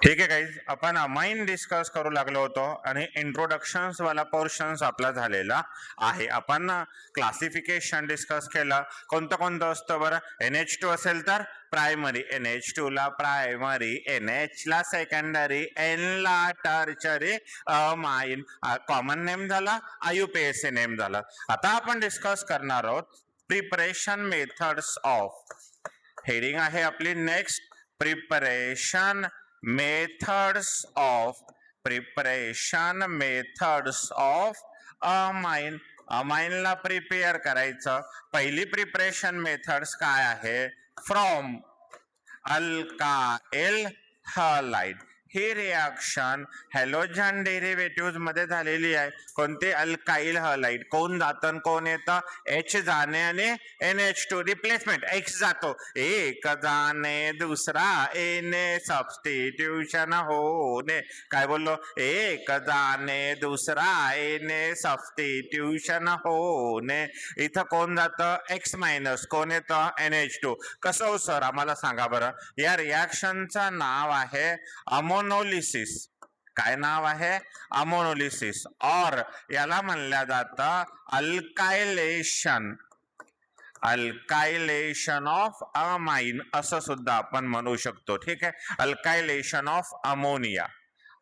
ठीक आहे गाईज, आपण अमाइन डिस्कस करू लागलो होतो आणि इंट्रोडक्शन्स वाला पोर्शन्स आपला झालेला आहे. आपण क्लासिफिकेशन डिस्कस केलं. कोणतं कोणतं असतं बरं? NH2 असेल तर प्रायमरी, NH2 ला प्रायमरी, NH ला सेकंडरी, N ला टर्चरी, अमाइन कॉमन नेम झाला, IUPAC नेम झाला. आता आपण डिस्कस करणार आहोत प्रिपरेशन मेथड्स ऑफ. हेडिंग आहे आपली next, preparation methods of amine. अमाइनला प्रिपेअर करायचं. पहिली प्रिपरेशन मेथड्स काय आहे? From alkyl halide. ही रिएक्शन हॅलोजन डेरिव्हेटिव्ह मध्ये झालेली आहे. कोणते? Alkyl halide. कोण जातं कोण येतं? H जाणे आणि NH2 रिप्लेसमेंट. X जातो, एक जाणे दुसरा येणे, सबस्टिट्यूशन होणे. काय बोललो? एक जाणे दुसरा येणे, सबस्टिट्यूशन होणे. इथं कोण जातं? X minus. कोण येतं? NH2. कसं हो सर, आम्हाला सांगा बरं. या रिएक्शनचं नाव आहे अमोनोलिसिस. काय नाव आहे? अमोनोलिसिस. और याला म्हणल्या जातं अल्कायलेशन. अल्कायलेशन ऑफ अमाइन असं सुद्धा आपण म्हणू शकतो. ठीक आहे. अल्कायलेशन ऑफ अमोनिया.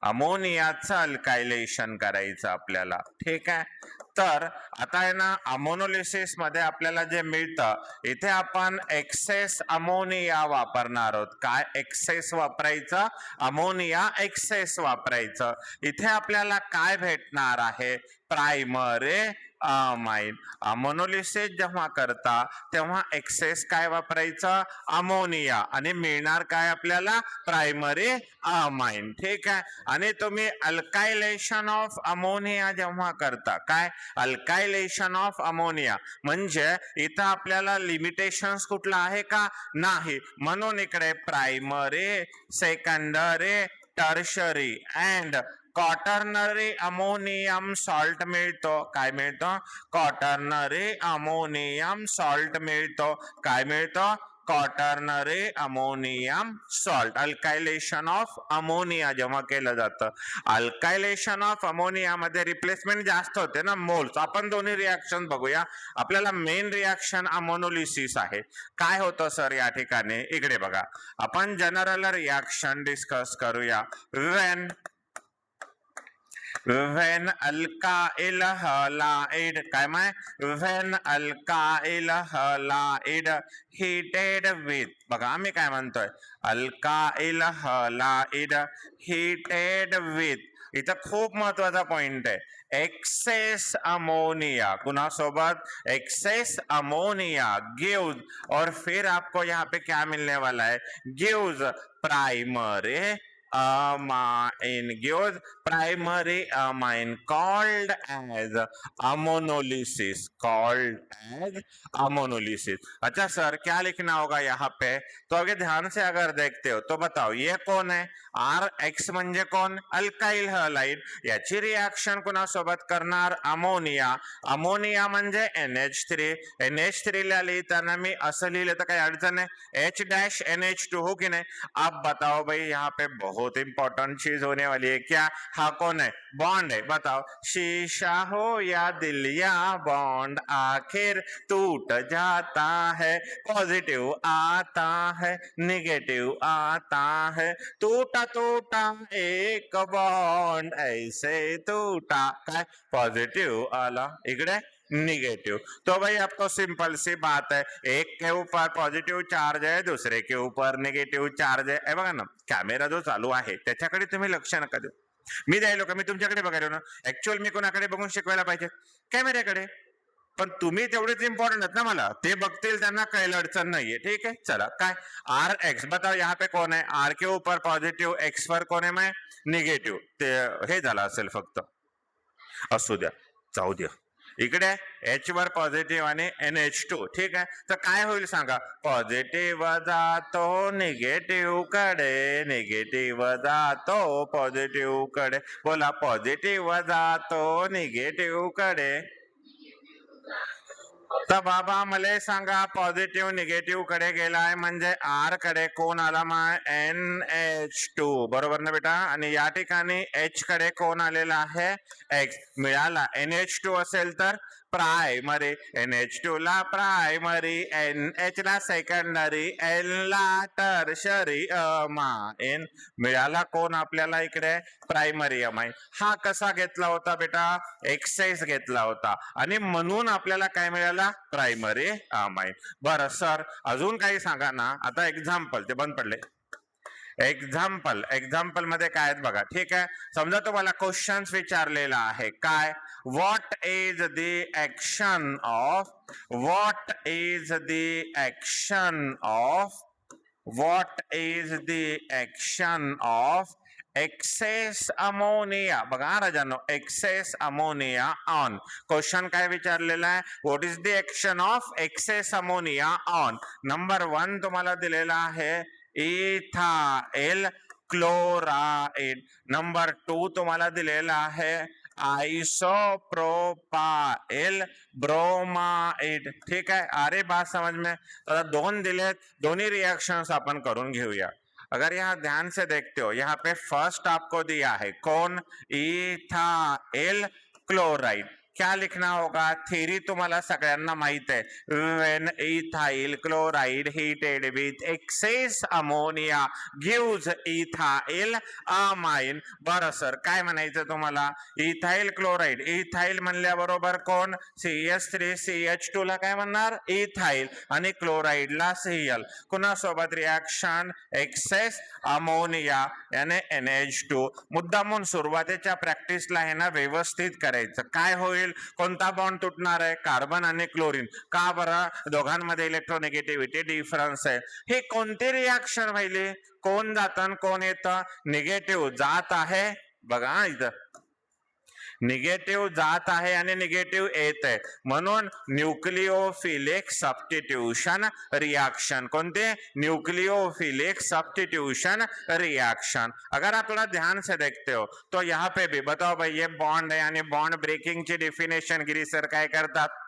अमोनियाचं अल्कायलेशन करायचं आपल्याला. ठीक आहे. तर आता आहे ना, अमोनोलिसिस मध्ये आपल्याला जे मिळतं, इथे आपण एक्सेस अमोनिया वापरणार आहोत. काय एक्सेस वापरायचं? अमोनिया एक्सेस वापरायचं. इथे आपल्याला काय भेटणार आहे? Primary amine. अमोनोलिसिस जेव्हा करता तेव्हा एक्सेस काय वापरायचं? अमोनिया. आणि मिळणार काय आपल्याला? Primary amine. ठीक आहे. आणि तुम्ही अल्कायलेशन ऑफ अमोनिया जेव्हा करता, काय? अल्कायलेशन ऑफ अमोनिया म्हणजे इथं आपल्याला लिमिटेशन्स कुठला आहे का? नाही. म्हणून इकडे primary, secondary, tertiary and quaternary ammonium salt मिळतो. काय मिळतो? क्वाटर्नरी अमोनियम सॉल्ट मिळतो. काय मिळतो? Quaternary ammonium salt. Alkylation of ammonia जेव्हा केलं जातं, अल्कायलेशन ऑफ अमोनिया मध्ये रिप्लेसमेंट जास्त होते ना, मोल्स. आपण दोन्ही रिएक्शन बघूया. आपल्याला मेन रिएक्शन अमोनोलिसिस आहे. काय होतं सर या ठिकाणी? इकडे बघा, आपण जनरल रिएक्शन डिस्कस करूया. when alkyl halide, काय माय? when alkyl halide heated with, बघा आम्ही काय म्हणतोय? alkyl halide heated with. इथं खूप महत्वाचा पॉइंट आहे. Excess ammonia. कुणासोबत? एक्सेस अमोनिया गिव्स, और फिर आपको यहाँ पे क्या मिलने वाला है? Gives primary amine. Gives primary amine called as ammonolysis. Called as ammonolysis. अच्छा सर, क्या लिखना होगा यहाँ पे? तो आगे ध्यान से अगर देखते हो तो बताओ, ये कौन है? RX म्हणजे कोण? Alkyl halide. याची रिएक्शन कुणासोबत करणार? अमोनिया. अमोनिया म्हणजे NH3. NH3 ला लिहिताना मी असं लिहिलं तर काही अडचण आहे? H-NH2 हो की नहीं? अब बताओ भाई, यहाँ पे बहुत इंपॉर्टेंट चीज होने वाली है. क्या? हाँ कौन है? बॉन्ड है. बताओ, शीशा हो या दिल या बॉन्ड आखिर टूट जाता है. पॉजिटिव आता है, निगेटिव आता है. टूटा टूटा एक बॉन्ड ऐसे टूटा. काय? पॉजिटिव आला, इकडे निगेटिव. तो भाई आपको सिंपल सी बात है, एक के ऊपर पॉझिटिव्ह चार्ज आहे, दुसरे के ऊपर निगेटिव्ह चार्ज आहे. बघा ना, कॅमेरा जो चालू आहे त्याच्याकडे तुम्ही लक्ष नका देऊ. मी द्यायलो का? मी तुमच्याकडे बघायलो ना. ऍक्च्युअल मी कोणाकडे बघून शिकवायला पाहिजे? कॅमेऱ्याकडे. पण तुम्ही तेवढेच इम्पॉर्टंट आहेत ना मला. ते बघतील, त्यांना काही अडचण नाहीये. ठीक आहे. चला, काय? RX. बताओ यहाँ पे कौन है? R के ऊपर पॉझिटिव्ह, X वर कोण आहे? मैं निगेटिव्ह. ते हे झालं असेल फक्त. असू द्या, जाऊ द्या. इकडे H वर पॉझिटिव्ह आणि NH2. ठीक आहे. तर काय होईल सांगा? पॉझिटिव्ह जातो निगेटिव्ह कडे, निगेटिव्ह जातो पॉझिटिव्ह कडे. बोला, पॉझिटिव्ह जातो निगेटिव्ह कडे. तर बाबा मला सांगा पॉझिटिव्ह निगेटिव्ह कडे गेलाय म्हणजे आर कडे कोण आला माय NH2 बरोबर ना बेटा आणि या ठिकाणी H कडे कोण आलेला आहे X मिळाला NH2 असेल तर प्रायमरी NH2 ला प्रायमरी NH ला सेकंडरी N ला टर्शरी अमाइन मिळाला कोण आपल्याला इकडे प्रायमरी अमाइन हा कसा घेतला होता बेटा एक्सेस घेतला होता आणि म्हणून आपल्याला काय मिळाला प्रायमरी अमाइन बरं सर अजून काही सांगा ना आता एक्झाम्पल ते बंद पडले एक्झाम्पल मध्ये काय आहेत बघा ठीक आहे समजा तुम्हाला क्वेश्चन्स विचारलेला आहे काय what is the action of what is the action of what is the action of excess ammonia बघा राजांनो एक्सेस अमोनिया ऑन क्वेश्चन काय विचारलेला आहे what is the action of excess ammonia on number 1 तुम्हाला दिलेला आहे इथाइल क्लोराइड नंबर 2 तुम्हाला दिलेला आहे आइसोप्रोपाइल ब्रोमाइड ठीक है अरे बात समझ में तो दोन दिले दोनों रिएक्शंस अपन करून घेऊया अगर यहाँ ध्यान से देखते हो यहाँ पे फर्स्ट आपको दिया है कौन इथाइल क्लोराइड क्या लिखना होगा थ्योरी तुम्हाला सगळ्यांना माहित आहे when ethyl chloride heated with access ammonia gives ethyl amine बरं सर काय म्हणायचं तुम्हाला इथाइल क्लोराइड इथाइल म्हणल्याबरोबर कोण CH3CH2 ला काय म्हणणार इथाइल आणि क्लोराइडला Cl कुणासोबत रिएक्शन एक्सेस अमोनिया याने NH2 मुद्दामून सुरुवातीच्या प्रॅक्टिसला आहे ना व्यवस्थित करायचं काय होईल कोणता बॉन्ड तुटणार आहे कार्बन आणि क्लोरीन का बरं दोघांमध्ये इलेक्ट्रोनेगेटिव्हिटी डिफरन्स आहे हे कोणते रिएक्शन व्हायले कोण जातं कोण येतं निगेटिव्ह जात आहे बघा इथं निगेटिव्ह जात आहे आणि निगेटिव्ह येत आहे म्हणून न्यूक्लियोफिलिक सब्स्टिट्यूशन रिएक्शन कोणते न्यूक्लियोफिलिक सब्स्टिट्यूशन रिएक्शन अगर आप थोड़ा ध्यान से देखते हो तो यहाँ पे भी बताओ भाई ये बॉन्ड है यानी बॉन्ड ब्रेकिंग ची डेफिनेशन गिरी सर काय करतात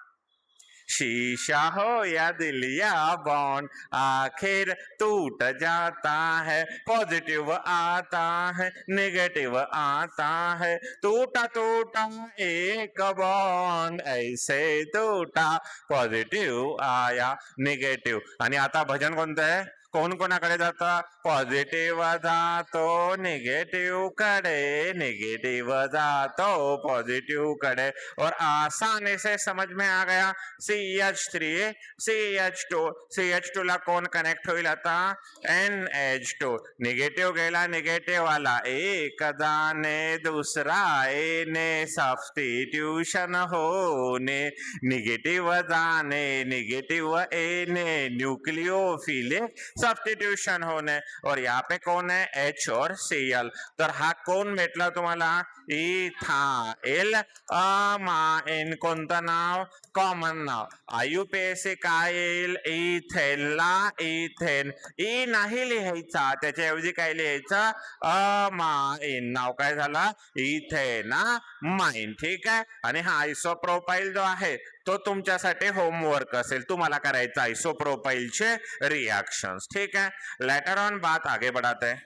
शीशा हो या दिल या बॉन्ड आखिर टूट जाता है पॉजिटिव आता है नेगेटिव आता है टूटा टूटा एक बॉन्ड ऐसे टूटा पॉझिटिव्ह आया निगेटिव्ह आणि आता भजन कोणतं आहे कोण कोणाकडे जाता पॉझिटिव्ह जातो निगेटिव्ह कडे निगेटिव्ह जातो पॉझिटिव्ह कडे और आसानी से समझ में आ गया CH3 CH2 ला कोण कनेक्ट होईल आता NH2 निगेटिव्ह गेला निगेटिव्ह आला एक दाने दुसरा एने सबस्टिट्यूशन होने निगेटिव्ह जाने निगेटिव्ह एने न्यूक्लियोफिलिक सब्स्टिट्यूशन होने और यहाँ पे कौन है H और Cl तर हा कोण भेटला तुम्हाला इथाइल अमाइन कोणतं नाव कॉमन नाव IUPAC काय येईल इथेनला इथेन ई नाही लिहायचा त्याच्याऐवजी काय लिहायचं अमाइन नाव काय झालं इथेनामाइन ठीक आहे आणि हा आइसोप्रोपाइल जो आहे तो तुमच्यासाठी होमवर्क असेल तुम्हाला करायचं आइसोप्रोपाइलचे रिएक्शंस ठीक है लेटर ऑन बात आगे बढ़ाते हैं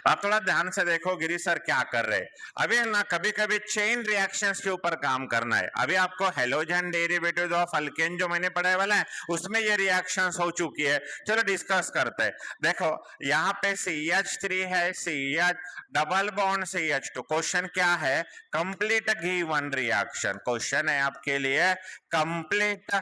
अब थोड़ा ध्यान से देखो गिरी सर क्या कर रहे हैं अभी ना कभी कभी चेन रिएक्शंस के ऊपर काम करना है अभी आपको हेलोजन डेरिवेटिव्स ऑफ अल्केन जो मैंने पढ़ाया वाला है उसमें ये रिएक्शंस हो चुकी है चलो डिस्कस करते हैं देखो यहाँ पे CH3 है CH double bond CH2 question क्या है कंप्लीट गिवन रिएक्शन क्वेश्चन है आपके लिए कंप्लीट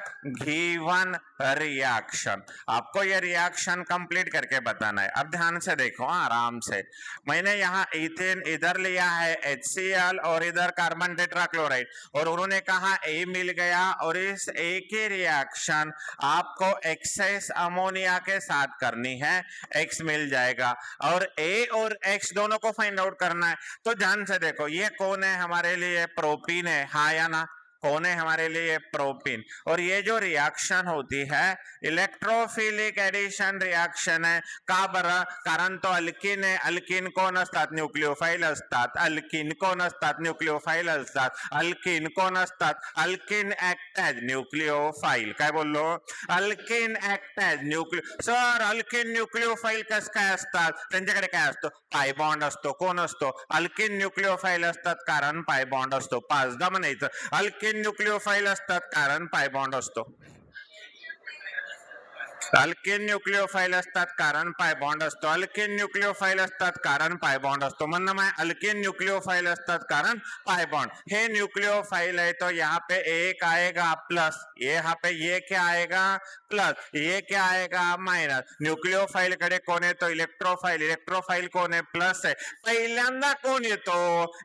गिवन रिएक्शन आपको ये रिएक्शन कंप्लीट करके बताना है अब ध्यान से देखो आराम से मैंने यहाँ इथेन इधर लिया है HCl और इधर कार्बन टेट्राक्लोराइड और उन्होंने कहा A मिल गया और इस A की रिएक्शन आपको एक्सेस अमोनिया के साथ करनी है X मिल जाएगा और A और X दोनों को फाइंड आउट करना है तो ध्यान से देखो ये कौन है हमारे लिए प्रोपीन है हाँ या ना कौन है हमारे लिए? प्रोपीन। और ये जो रिएक्शन होती है इलेक्ट्रोफिलिक एडिशन रिएक्शन आहे. का बरं? कारण तो अल्किन आहे. अल्किन कोण असतात? न्यूक्लियोफाइल असतात. अल्किन कोण असतात? न्यूक्लियोफाइल असतात. अल्किन कोण असतात? Alkene act as nucleophile. काय बोललो? Alkene act as nucleo. Sir alkene nucleophile कस काय असतात? त्यांच्याकडे काय असतो? पाय बॉन्ड असतो. कोण असतो? अल्किन न्यूक्लियोफाइल असतात कारण पाय बॉन्ड असतो. पाचदा म्हणायचं. अल्किन न्यूक्लियोफाइल असतात कारण पाय बॉन्ड असतो. अल्केन न्यूक्लियोफाइल असतात कारण पाय बॉन्ड असतो. अल्केन न्यूक्लियोफाइल असतात कारण पाय बॉन्ड असतो. म्हणणं माय अल्केन न्यूक्लियोफाइल असतात कारण पाय बॉन्ड. हे न्यूक्लियोफाइल है तो यहाँ पे एक आएगा प्लस, ये यहाँ पे ये क्या आएगा? प्लस. ये क्या आएगा? माइनस. न्यूक्लियोफाइल कडे कोण येतो? इलेक्ट्रोफाइल. इलेक्ट्रोफाइल कोण आहे? प्लस आहे. पहिल्यांदा कोण येतो?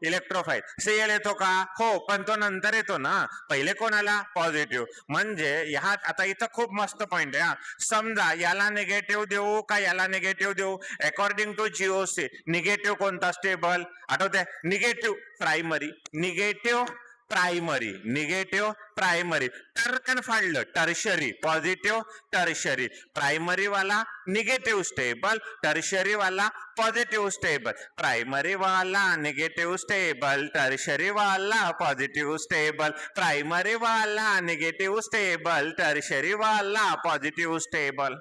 इलेक्ट्रोफाइल. सीएल येतो का? हो, पण तो नंतर येतो ना. पहिले कोण आला? पॉझिटिव्ह. म्हणजे ह्यात आता इथं खूप मस्त पॉइंट आहे. समजा याला निगेटिव्ह देऊ का याला निगेटिव्ह देऊ? अकॉर्डिंग टू जीओसी निगेटिव्ह कोणता स्टेबल? आठवते? Negative primary. Negative primary. Negative primary. टर्कन फाडलं टर्शरी. Positive tertiary. प्रायमरी वाला निगेटिव्ह स्टेबल, टर्शरी वाला पॉझिटिव्ह स्टेबल. प्रायमरी वाला निगेटिव्ह स्टेबल, टर्शरी वाला पॉझिटिव्ह स्टेबल. प्रायमरी वाला निगेटिव्ह स्टेबल, टर्शरी वाला पॉझिटिव्ह स्टेबल.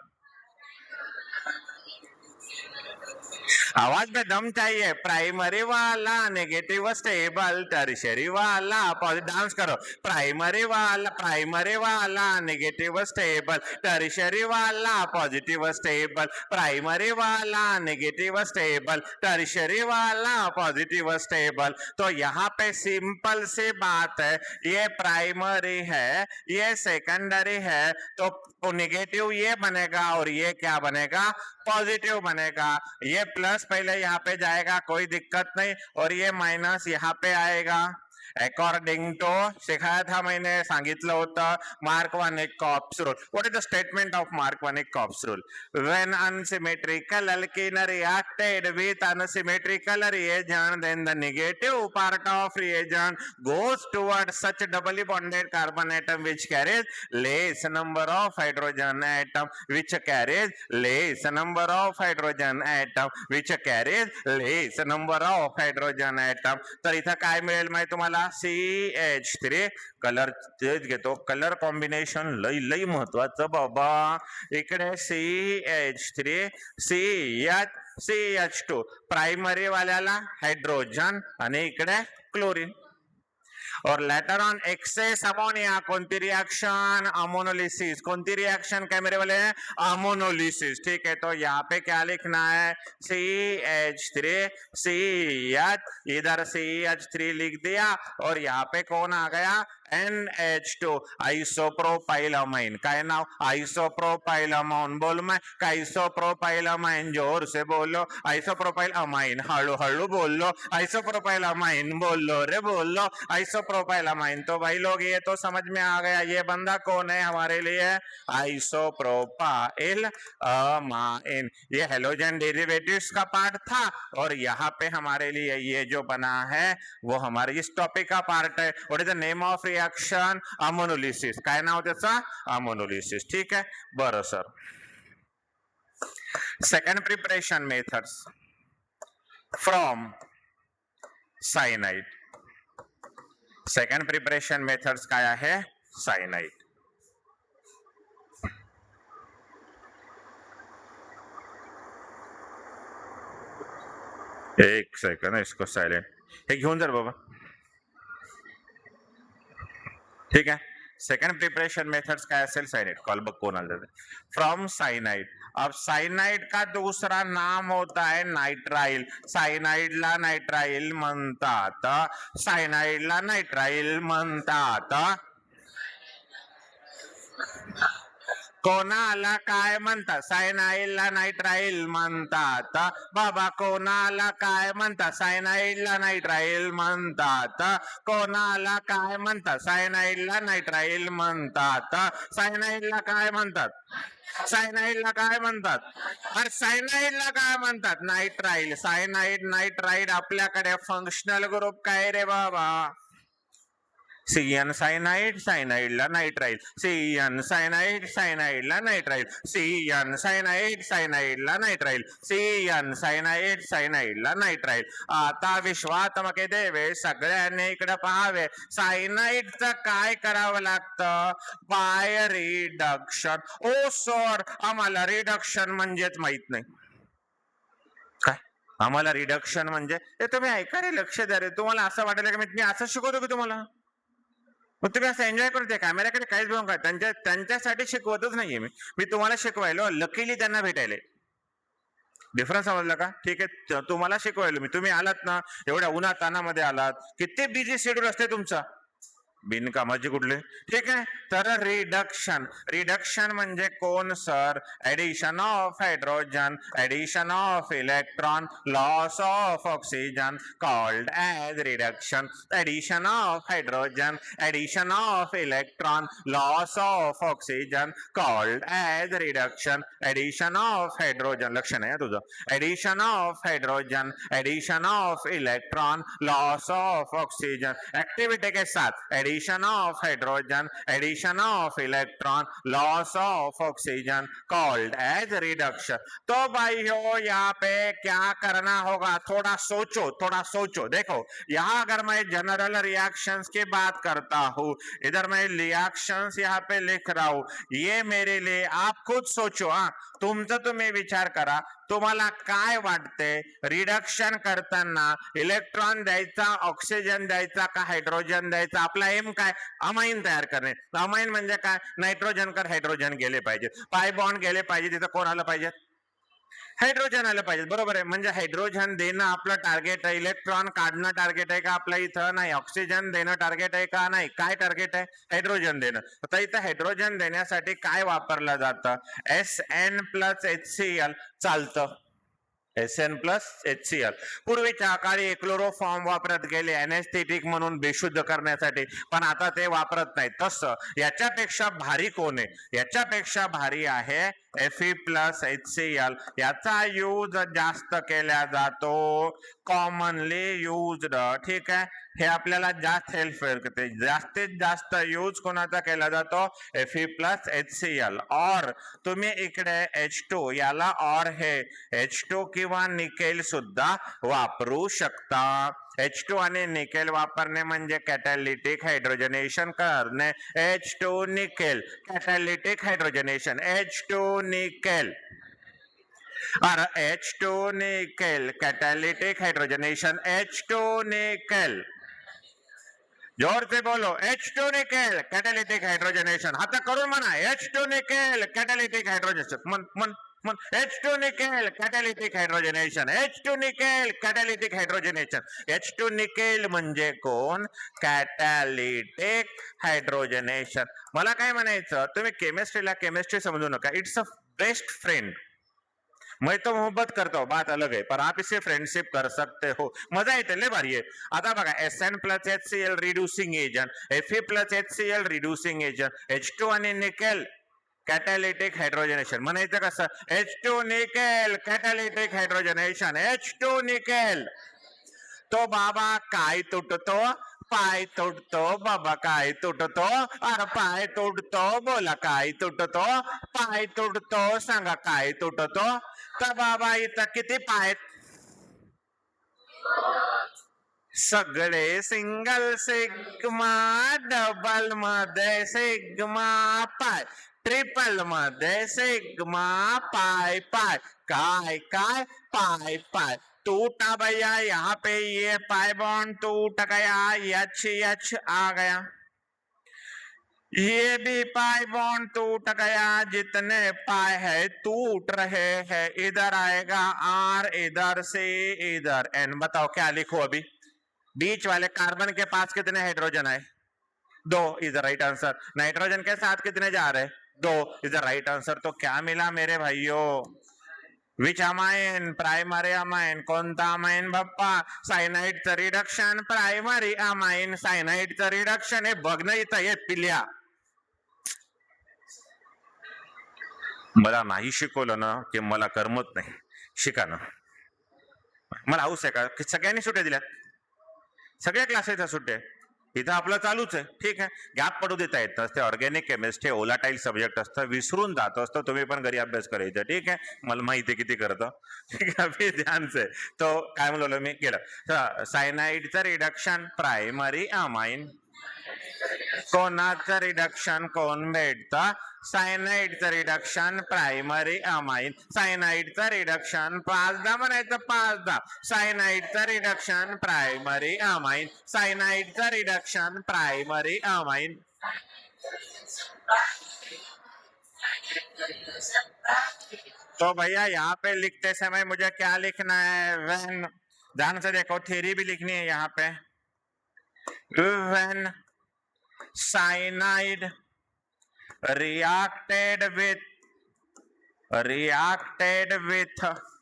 आवाज में दम चाहिए. प्राइमरी वाला नेगेटिव स्टेबल, टर्शरी वाला पॉजिटिव. डांस करो. प्राइमरी वाला नेगेटिव स्टेबल, टर्शरी वाला पॉजिटिव स्टेबल. प्राइमरी वाला नेगेटिव स्टेबल, टर्शरी वाला पॉजिटिव स्टेबल. तो यहाँ पे सिंपल सी बात है, ये प्राइमरी है, ये सेकेंडरी है, तो नेगेटिव ये बनेगा और ये क्या बनेगा? पॉजिटिव बनेगा. ये प्लस पहले यहाँ पे जाएगा, कोई दिक्कत नहीं, और ये माइनस यहाँ पे आएगा. अकॉर्डिंग टू सिखाया था मैंने, सांगितलं होतं Markovnikov's rule. What is the statement of Markovnikov's rule? When unsymmetrical alkene reacted with unsymmetrical reagent, then the negative part of reagent goes towards such doubly bonded carbon atom which carries less number of hydrogen atom, which carries less number of hydrogen atom, which carries less number of hydrogen atom. तर इथं काय मिळेल माहिती तुम्हाला? CH3. Colour तेच घेतो. Colour combination लई लई महत्वाचं बाबा. इकडे CH3 CH2 प्राइमरी वाल्याला हायड्रोजन आणि इकडे क्लोरीन. और लेटर ऑन एक्सेस अमोनिया कोणती रिएक्शन? अमोनोलिसिस. कोणती रिएक्शन काय मेरे वाले? अमोनोलिसिस. ठीक है, तो यहाँ पे क्या लिखना है? CH3 CH, इधर CH3 लिख दिया और यहाँ पे कौन आ गया? NH2 आइसोप्रोपाइलामाइन. काय नाव? आइसोप्रोपाइलामाइन. बोल मैं आइसोप्रोपाइलामाइन. जोर से बोलो. आइसोप्रोपाइलामाइन. हळू हळू बोल लो. आइसोप्रोपाइलामाइन बोल लो रे, बोल लो. आइसोप्रोपाइलामाइन. तो भाई लोग ये तो समझ में आ गया, ये बंदा कौन है हमारे लिए? Isopropyl amine. ये हेलोजन डेरिवेटिव्स का पार्ट था और यहाँ पे हमारे लिए ये जो बना है वो हमारे इस टॉपिक का पार्ट है. What is the name of reaction? Ammonolysis. काय नाव त्याचं? अमोनोलिसिस. ठीक आहे, बरं sir. Second preparation methods from cyanide. Second preparation methods काय आहे? सायनाइड. एक सेकंड, इसको साइलेंट. हे घेऊन जा बाबा. ठीक है. सेकंड प्रिपरेशन मेथड्स काय असेल? साइनाइड. कॉल बघ कोण आलं फ्रॉम साइनाइड. अब साइनाइड का दूसरा नाम होता है नाइट्राइल. साइनाइडला नाइट्राइल म्हणतात. साइनाइडला नाइट्राइल म्हणतात. कोणाला काय म्हणतात? सायनाइडला नाइट्राइल म्हणतात. बाबा कोणाला काय म्हणतात? सायनाइडला नाइट्राइल म्हणतात. कोणाला काय म्हणतात? सायनाइडला नाइट्राइल म्हणतात. सायनाइडला काय म्हणतात? सायनाइडला काय म्हणतात? अरे सायनाइडला काय म्हणतात? नाइट्राइल. सायनाइड नाइट्राइड आपल्याकडे फंक्शनल ग्रुप काय रे बाबा? CN सायनाइड, सायनाइडला नाइट्राइल, CN सायनाइड, सायनाइडला नाइट्राइल, CN सायनाइड, सायनाइडला नाइट्राइल, CN सायनाइड, सायनाइडला नाइट्राइल. आता विश्वात्मके देवे सगळ्यांनी इकडे पाहावे. सायनाइडचं काय करावं लागतं? By reduction. ओ सर, आम्हाला रिडक्शन म्हणजेच माहित नाही. काय आम्हाला रिडक्शन म्हणजे? ते तुम्ही ऐका रे, लक्ष द्या रे. तुम्हाला असं वाटेल की मी असं शिकवतो की तुम्हाला? मग तुम्ही असं एन्जॉय करते. कॅमेऱ्याकडे काहीच बघून काय, त्यांच्यासाठी शिकवतच नाहीये मी तुम्हाला शिकवायलो. लकीली त्यांना भेटायले. डिफरन्स समजला का? ठीक आहे, तुम्हाला शिकवायलो मी, तुम्ही आलात ना, एवढ्या उन्हा तानामध्ये आलात, किती बिझी शेड्यूल असते तुमचा, बिनकामाची कुठले. ठीक आहे, तर रिडक्शन. रिडक्शन म्हणजे कोण sir? Addition of hydrogen, addition of electron, loss of oxygen, called as reduction. Addition of hydrogen, addition of electron, loss of oxygen, called as reduction. Addition of hydrogen, लक्ष नाही तुझं. Addition of hydrogen, addition of electron, loss of oxygen. Activity के साथ addition of hydrogen, addition of electron, loss of oxygen, called as reduction. तो भाइयों यहाँ पे क्या करना होगा? थोड़ा सोचो, थोड़ा सोचो. देखो यहाँ अगर मैं जनरल रिएक्शंस की बात करता हूँ, इधर मैं रिएक्शंस यहाँ पे लिख रहा हूँ, ये मेरे लिए, आप खुद सोचो. तुमचं तुम्ही विचार करा, तुम्हाला काय वाटते रिडक्शन करताना इलेक्ट्रॉन द्यायचा, ऑक्सिजन द्यायचा का हायड्रोजन द्यायचा? आपला एम काय? अमाइन तयार करणे. अमाइन म्हणजे काय? नायट्रोजन कर हायड्रोजन गेले पाहिजे, पाय बॉन्ड गेले पाहिजे, तिथं कोण आलं पाहिजे? हायड्रोजन आलं पाहिजे. बरोबर आहे. म्हणजे हायड्रोजन देणं आपलं टार्गेट आहे, इलेक्ट्रॉन काढणं टार्गेट आहे का आपल्या इथं? नाही. ऑक्सिजन देणं टार्गेट आहे का? नाही. काय टार्गेट आहे? हायड्रोजन देणं. आता इथं हायड्रोजन देण्यासाठी काय वापरलं जातं? SN+HCl चालतं. SN+HCl. पूर्वीच्या काळी क्लोरोफॉर्म वापरत गेले एनेस्थेटिक म्हणून बेशुद्ध करण्यासाठी, पण आता ते वापरत नाही. तसं याच्यापेक्षा भारी कोण आहे? याच्यापेक्षा भारी आहे Fe+HCl. याचा यूज जास्त केला जातो, कॉमनली यूज्ड. ठीक आहे, हे आपल्याला जास्त हेल्प करते. जास्तीत जास्त यूज कोणाचा केला जातो? Fe+HCl. और तुम्ही इकडे H2, याला और हे H2 किंवा निकेल सुद्धा वापरू शकता. H2 आणि निकेल वापरणे म्हणजे कॅटॅलिटिक हायड्रोजनेशन करणे. H2 nickel, कॅटॅलिटिक हायड्रोजनेशन, H2 nickel. और H2 nickel, catalytic hydrogenation, H2 nickel. जोर से बोलो, H2 निकेल, कैटालिटिक हाइड्रोजनेशन. हाथ करून म्हणा, H2 निकेल, कैटालिटिक हाइड्रोजनेशन. मन H2 nickel, catalytic hydrogenation, H2 nickel, catalytic hydrogenation. H2 nickel म्हणजे कोण? कॅटॅलिटिक हायड्रोजनेशन. मला काय म्हणायचं, तुम्ही केमिस्ट्रीला केमिस्ट्री समजू नका. It's a best friend. मैं तो मोहब्बत करता हूँ, बात अलग है, पर आप इससे फ्रेंडशिप कर सकते हो. मजा येते, लय भारी आहे. आता बघा, SN+HCl reducing agent, Fe+HCl reducing agent, H2 आणि निकेल कॅटॅलिटिक हायड्रोजनेशन. म्हणायचं कसं? H2 nickel, कॅटॅलिटिक हायड्रोजनेशन, H2 nickel. तो बाबा काय तुटतो? पाय तुटतो. बाबा काय तुटतो? अरे पाय तुटतो. बोला काय तुटतो? पाय तुटतो. सांगा काय तुटतो? तर बाबा इथं किती पाय? सगळे सिंगल सिग्मा, डबल मध्ये सिग्मा पाय, ट्रिपल मध्ये सिग्मा पाय पाय. काय काय? पाय पाय. टूटा भैया, यहाँ पे ये पाई बॉन्ड टूट गया, H आ गया. ये भी पाई बॉन्ड टूट गया. जितने पाए है टूट रहे हैं. इधर आएगा R, इधर C, इधर N. बताओ क्या लिखो अभी? बीच वाले कार्बन के पास कितने हाइड्रोजन है? 2. इधर राइट आंसर. नाइट्रोजन के साथ कितने जा रहे? 2. इधर राइट आंसर. तो क्या मिला मेरे भाइयों? Which amine? Primary amine. कोणता अमाइन बाप्पा? सायनाइडचं रिडक्शन, प्रायमरी अमाइन. सायनाइडचं रिडक्शन हे बघणं इथं. हे पिल्या, मला नाही शिकवलं ना की मला करमत नाही. शिका ना. मला हाऊस आहे का? सगळ्यांनी सुट्ट्या दिल्यात, सगळ्या क्लासेसच्या सुट्ट्या. इथं आपलं चालूच आहे. ठीक आहे, गॅप पडू देता येत नसते. ऑर्गॅनिक केमिस्ट्री ओलाटाईल सब्जेक्ट असतं, विसरून जात असतो. तुम्ही पण घरी अभ्यास करायचा. ठीक आहे, मला माहिती आहे किती करतो. ठीक आहे, अभि ध्यान से. तो काय म्हणलो मी केलं. सायनाइडचं रिडक्शन प्रायमरी अमाइन, कोणाचं रिडक्शन कोण भेटतं? सायनाइडचं रिडक्शन प्रायमरी अमाइन. सायनाइडचं रिडक्शन 5दा म्हणायचं, 5दा. सायनाइडचं रिडक्शन प्रायमरी अमाइन, सायनाइडचं रिडक्शन प्रायमरी अमाइन. तो भैया यहाँ पे लिखते समय मुझे क्या लिखना है? व्हेन, ध्यान से देखो, थ्योरी भी लिखनी है यहाँ पे. व्हेन cyanide reacted with,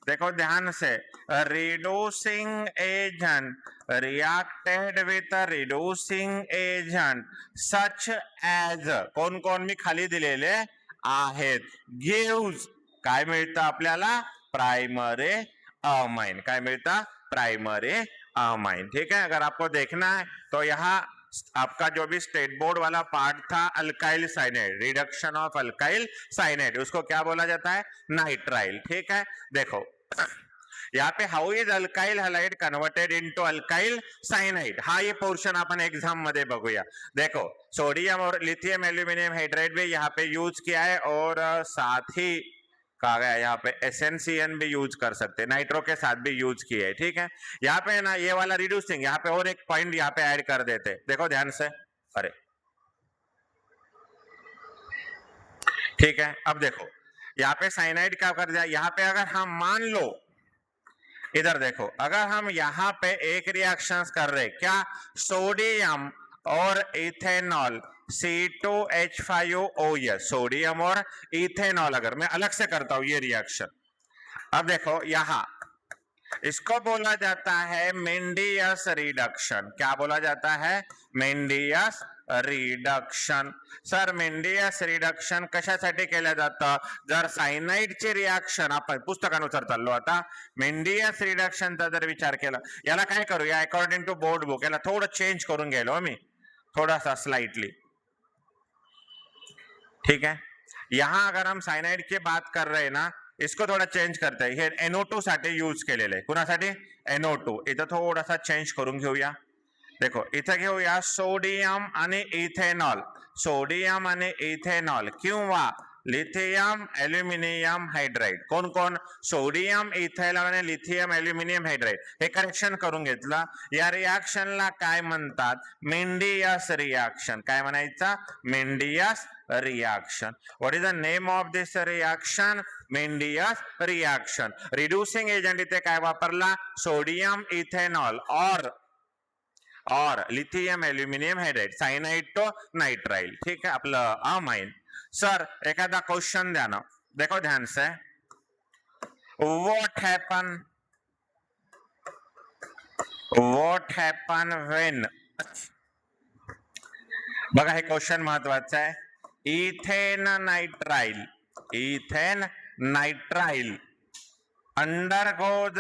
देखो ध्यान से, reducing agent, reacted with a reducing agent such as, कोण कोण मी खाली दिलेले आहेत, gives, काय मिळतं आपल्याला? Primary amine. काय मिळतं? Primary amine. ठीक है, अगर आपको देखना है तो यहाँ आपका जो भी स्टेट बोर्ड वाला पार्ट था, alkyl cyanide, reduction of alkyl cyanide, उसको क्या बोला जाता है? नाइट्राइल. ठीक है, देखो यहाँ पे how is alkyl halide converted into alkyl cyanide, हा ये पोर्शन आपण एग्जाम मध्ये बघूया. देखो सोडियम और लिथियम एल्यूमिनियम हाइड्राइड भी यहाँ पे यूज किया है, और साथ ही कहा गया यहाँ पे SnCN भी यूज कर सकते हैं, नाइट्रो के साथ भी यूज किए है. ठीक है, यहाँ पे ना ये वाला रिड्यूसिंग, यहाँ पे और एक पॉइंट यहाँ पे ऐड कर देते. देखो ध्यान से, अरे ठीक है, अब देखो यहाँ पे साइनाइड क्या कर दिया. यहाँ पे अगर हम मान लो, इधर देखो, अगर हम यहाँ पे एक रिएक्शन कर रहे, क्या? सोडियम और इथेनॉल, C2H5OS, सोडियम और इथेनॉल, अगर मैं अलग से करता हूं ये रिएक्शन, अब देखो यहां, इसको बोला जाता है मेंडियस रिडक्शन. क्या बोला जाता है? मेंडियस रिडक्शन. सर मेंडियस रिडक्शन कशासाठी केलं जातं? जर सायनाइडचे रिएक्शन, आपण पुस्तकानुसार चाललो आता, मेंडियस रिडक्शनचा जर विचार केला, याला काय करूया? अकॉर्डिंग टू बोर्ड बुक याला थोडं चेंज करून गेलो मी, थोड़ा सा स्लाइटली. ठीक है, यहां अगर हम साइनाइड की बात कर रहे हैं ना, इसको थोड़ा चेंज करते हैं. हे NO2 साठी यूज केलेले. कुणासाठी? NO2. इथं थोडासा चेंज करून घेऊया. देखो इथं घेऊया सोडियम आणि इथेनॉल, सोडियम आणि इथेनॉल किंवा लिथियम एल्युमिनियम हायड्राइड. कोण कोण? सोडियम, इथेनॉल आणि लिथियम एल्युमिनियम हायड्राइड. हे करेक्शन करून घेतलं. या रिएक्शनला काय म्हणतात? मेंडियस रिएक्शन. काय म्हणायचं? मेंडियस reaction. What is the name of this reaction? Mendius reaction. Reducing agent इथे काय वापरला? सोडियम इथेनॉल और लिथियम एल्युमिनियम हायड्राइड, सायनाइड तो नाइट्राइल. ठीक है, आपलं अमाइन. सर एखादा क्वेश्चन द्या ना, देखो ध्यान से. What happen when, बघा हे क्वेश्चन महत्वाचं आहे. Ethane nitrile undergoes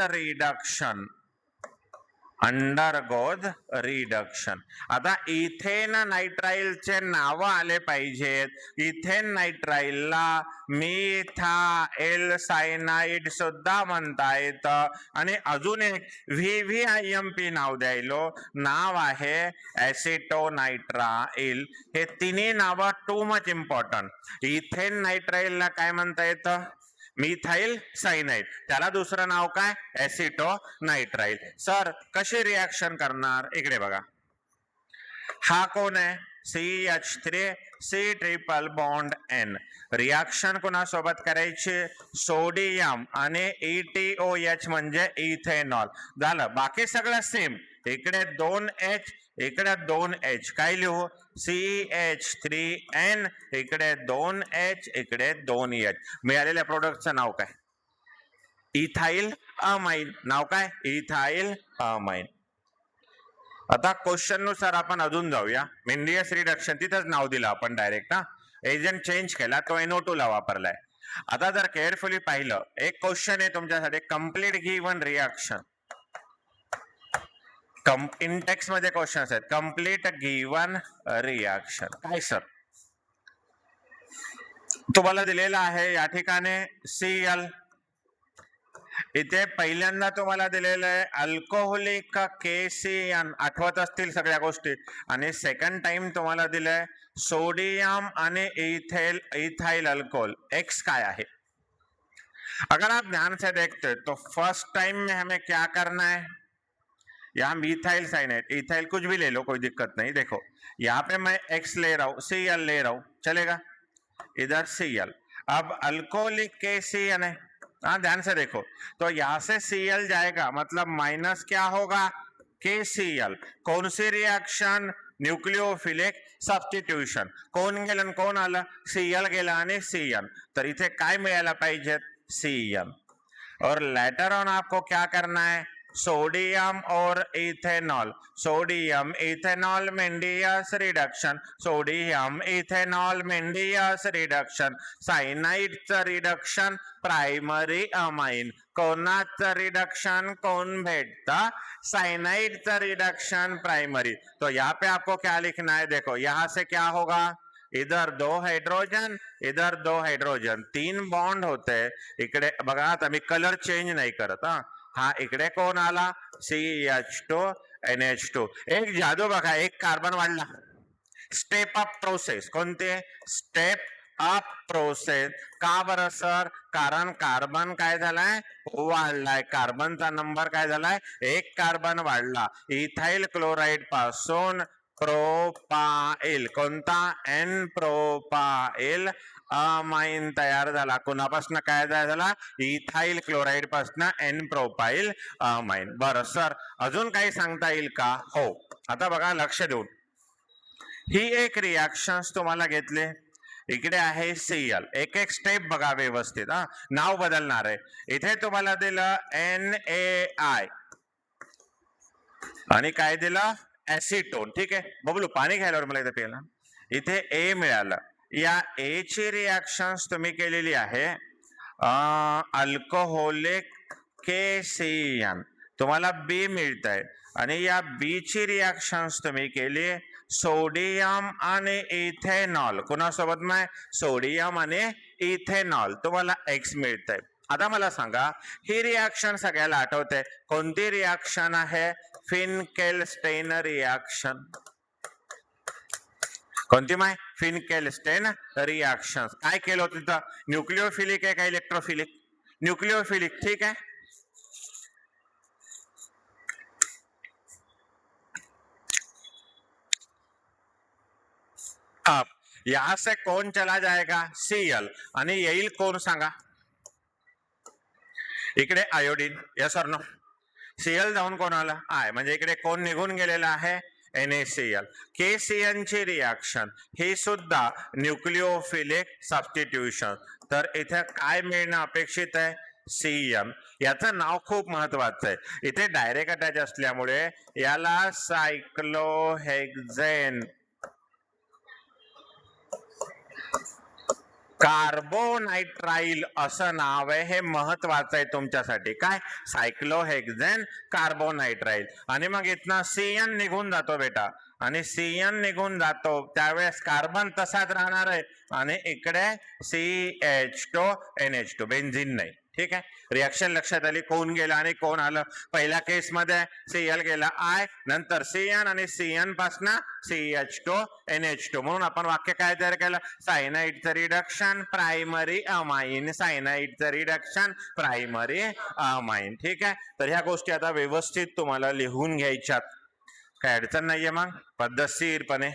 reduction. आता इथेन नाइट्राइलचे नाव आले पाहिजेत. इथेन नाइट्राइलला मिथाइल सायनाइड सुद्धा म्हणता येतं, आणि अजून एक VVIMP नाव द्यायलो, नाव आहे ऍसिटोनाइट्राइल. हे तिन्ही नाव टू मच इम्पॉर्टंट. इथेन नाइट्राइलला काय म्हणता येतं? Methyl cyanide. त्याला दुसरं नाव काय? ऍसिटोनाइट्राइल. सर कशी रिएक्शन करणार? इकडे बघा, हा कोण आहे? CH3 C triple bond N. Reaction कोणासोबत करायची? सोडियम आणि ETOH म्हणजे इथेनॉल. झालं, बाकी सगळं सेम. इकडे 2H, इकडे 2H. काय लिहू? CH3N, इकडे 2H, इकडे 2H. मिळालेल्या प्रोडक्टचं नाव काय? Ethyl amine. नाव काय? Ethyl amine. आता क्वेश्चन नुसार आपण अजून जाऊया. मेंडियस रिडक्शन तिथंच नाव दिलं आपण डायरेक्ट. एजंट चेंज केला, तो NO2 ला वापरलाय. आता जर केअरफुली पाहिलं, एक क्वेश्चन आहे तुमच्यासाठी, कंप्लीट गिव्हन रिएक्शन. इंटेक्स मध्ये क्वेश्चन्स आहेत. Complete given reaction. काय सर तुम्हाला दिलेलं आहे या ठिकाणी Cl. इथे पहिल्यांदा तुम्हाला दिलेलं आहे अल्कोहोलिक KCN, आठवत असतील सगळ्या गोष्टी. आणि सेकंड टाइम तुम्हाला दिलंय सोडियम आणि इथाइल अल्कोहल. एक्स काय है? अगर आप ध्यान से देखते हैं तो फर्स्ट टाइम में हमें क्या करना है, यहाँ मिथाइल साइनाइड, इथाइल कुछ भी ले लो, कोई दिक्कत नहीं. देखो यहाँ पे मैं एक्स ले रहा हूँ, Cl ले रहा हूँ, चलेगा. इधर Cl, अब अल्कोहलिक KCN है. हाँ ध्यान से देखो, तो यहां से Cl जाएगा, मतलब माइनस क्या होगा, KCl. कौन सी रिएक्शन? Nucleophilic substitution. कोण गेलं कोण आलं? Cl गेला आणि Cn. तर इथे काय मिळायला पाहिजे? Cn. और लेटर ऑन आपको क्या करना है, सोडियम और ethanol. Sodium ethanol Mendius reduction, sodium ethanol Mendius reduction. सायनाइडचं रिडक्शन प्रायमरी अमाइन. कोणाचं रिडक्शन कोण भेटता? सायनाइडचं रिडक्शन प्राइमरी. तो यहाँ पे आपको क्या लिखना है, देखो यहां से क्या होगा, इधर 2 हाइड्रोजन, इधर 2 हाइड्रोजन, 3 बॉन्ड होते हैं. इकडे बघा, आता मी कलर चेंज नाही करत. हा इकडे कोण आला, CH2 NH2. एक जादू बघा, एक कार्बन वाढला. Step up process. कोणते? Step up process. का बरं सर? कारण कार्बन काय झालाय, वाढलाय. कार्बनचा नंबर काय झालाय, 1 कार्बन वाढला. इथाइल क्लोराइड पासून प्रोपाइल, कोणता? N प्रोपाइल अमाइन तयार झाला. कोणापासून काय झाला? इथाइल क्लोराइड पासून N प्रोपाइल अमाइन. बरं सर अजून काही सांगता येईल का? हो. आता बघा लक्ष देऊन, ही एक रिॲक्शन्स तुम्हाला घेतले. इकडे आहे Cl. एक एक स्टेप बघा व्यवस्थित. नाव बदलणार आहे. इथे तुम्हाला दिलं NaI आणि काय दिलं, ऍसिटोन. ठीक आहे बबलू, पाणी घ्यायला मला इथे प्यायला. इथे A मिळालं. या A ची रिॲक्शन्स तुम्ही केलेली आहे अल्कोहोलिक KCN, तुम्हाला B मिळत आहे. आणि या B ची रिॲक्शन्स तुम्ही केली सोडियम आणि इथेनॉल. कोणासोबत नाही? सोडियम आणि इथेनॉल. तुम्हाला X मिळत आहे. आता मला सांगा, ही रिॲक्शन सगळ्याला आठवते. कोणती रिॲक्शन आहे? फिनकेलस्टेन रिॲक्शन. कोणती माय? फिनकेलस्टेन रिॲक्शन. काय केलं होतं तिथं? न्यूक्लिओफिलिक आहे का इलेक्ट्रोफिलिक? न्यूक्लिओफिलिक. ठीक है. अब यहां से कौन चला जाएगा? Cl. आणि येईल कोण सांगा? इकडे आयोडीन. यस और नो? Cl जाऊन कोण आला? आय. म्हणजे इकडे कोण निघून गेलेला आहे? NaCl. KCN ची रिॲक्शन ही सुद्धा न्यूक्लिओफिलिक सबस्टिट्यूशन. तर इथे काय मिळणं अपेक्षित आहे? Cn. याचं नाव खूप महत्वाचं आहे. इथे डायरेक्ट अटॅच असल्यामुळे याला सायक्लोहेक्झेन कार्बोनाइट्राइल असं नाव आहे. हे महत्वाचं आहे तुमच्यासाठी. काय? सायक्लोहेक्झेन कार्बोनाइट्राइल. आणि मग इथनं Cn निघून जातो बेटा. आणि Cn निघून जातो त्यावेळेस कार्बन तसाच राहणार आहे आणि इकडे CH2 NH2, बेन्झीन नाही. ठीक आहे. रिॲक्शन लक्षात आली. कोण गेला आणि कोण आलं? पहिल्या केस मध्ये Cl गेला I, नंतर Cn आणि Cn पासून CH2 NH2. म्हणून आपण वाक्य काय तयार केलं? सायनाइडचं रिडक्शन प्रायमरी अमाइन. सायनाइडचं रिडक्शन प्रायमरी अमाइन. ठीक आहे. तर ह्या गोष्टी आता व्यवस्थित तुम्हाला लिहून घ्यायच्यात. काय अडचण नाहीये. मग पद्धतशीरपणे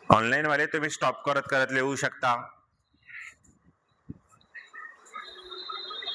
ऑनलाईन वाले तुम्ही स्टॉप करत करत लिहू शकता.